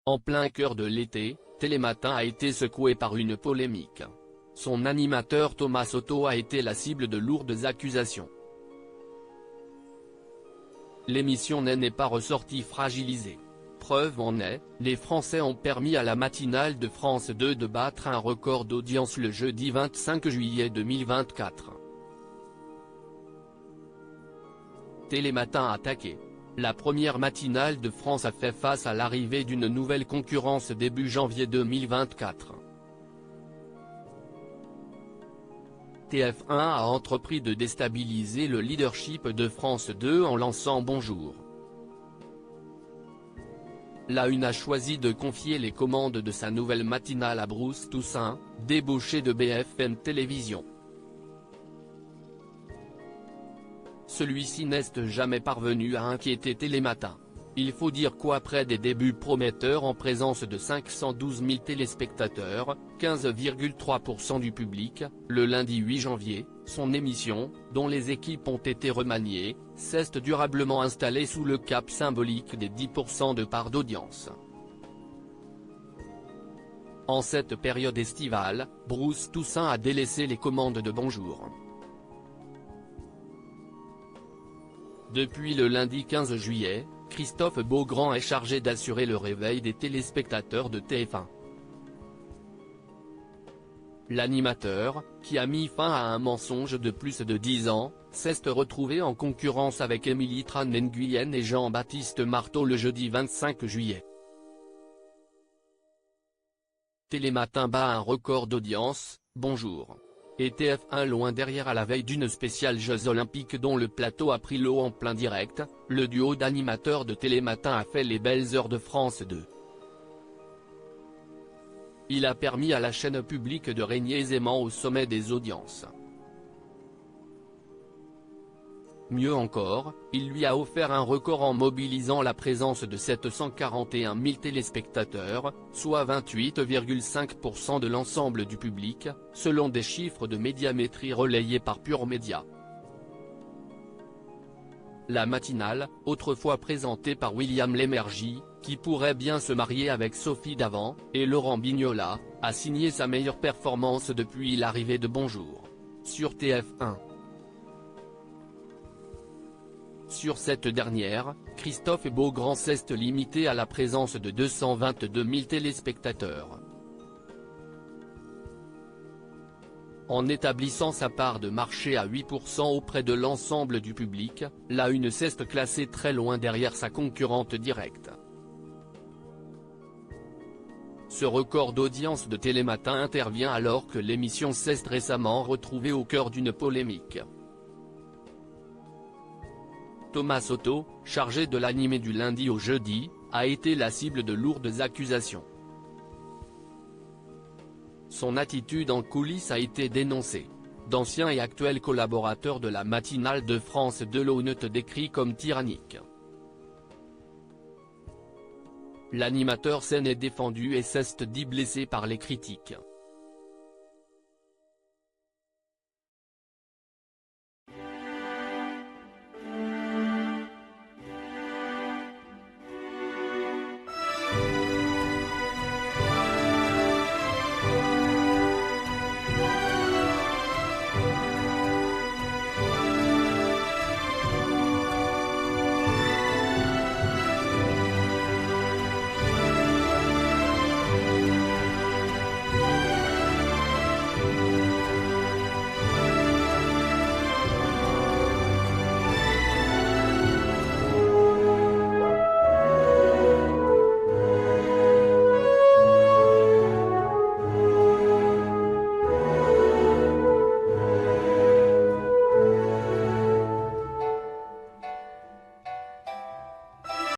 En plein cœur de l'été, Télématin a été secoué par une polémique. Son animateur Thomas Soto a été la cible de lourdes accusations. L'émission n'est pas ressortie fragilisée. Preuve en est, les Français ont permis à la matinale de France 2 de battre un record d'audience le jeudi 25 juillet 2024. Télématin attaqué. La première matinale de France a fait face à l'arrivée d'une nouvelle concurrence début janvier 2024. TF1 a entrepris de déstabiliser le leadership de France 2 en lançant Bonjour. La Une a choisi de confier les commandes de sa nouvelle matinale à Bruce Toussaint, débauché de BFM Télévisions. Celui-ci n'est jamais parvenu à inquiéter Télématin. Il faut dire qu'après des débuts prometteurs en présence de 512 000 téléspectateurs, 15,3% du public, le lundi 8 janvier, son émission, dont les équipes ont été remaniées, s'est durablement installée sous le cap symbolique des 10% de part d'audience. En cette période estivale, Bruce Toussaint a délaissé les commandes de Bonjour. Depuis le lundi 15 juillet, Christophe Beaugrand est chargé d'assurer le réveil des téléspectateurs de TF1. L'animateur, qui a mis fin à un mensonge de plus de 10 ans, s'est retrouvé en concurrence avec Émilie Tran Nguyen et Jean-Baptiste Marteau le jeudi 25 juillet. Télématin bat un record d'audience, Bonjour. Et TF1 loin derrière à la veille d'une spéciale Jeux Olympiques dont le plateau a pris l'eau en plein direct, le duo d'animateurs de Télématin a fait les belles heures de France 2. Il a permis à la chaîne publique de régner aisément au sommet des audiences. Mieux encore, il lui a offert un record en mobilisant la présence de 741 000 téléspectateurs, soit 28,5% de l'ensemble du public, selon des chiffres de Médiamétrie relayés par Pure Média. La matinale, autrefois présentée par William Lémergie, qui pourrait bien se marier avec Sophie Davant, et Laurent Bignola, a signé sa meilleure performance depuis l'arrivée de Bonjour. Sur TF1. Sur cette dernière, Christophe Beaugrand s'est limité à la présence de 222 000 téléspectateurs. En établissant sa part de marché à 8% auprès de l'ensemble du public, la Une s'est classée très loin derrière sa concurrente directe. Ce record d'audience de Télématin intervient alors que l'émission s'est récemment retrouvée au cœur d'une polémique. Thomas Soto, chargé de l'animer du lundi au jeudi, a été la cible de lourdes accusations. Son attitude en coulisses a été dénoncée. D'anciens et actuels collaborateurs de la matinale de France 2 l'ont décrit comme tyrannique. L'animateur s'en est défendu et s'est dit blessé par les critiques.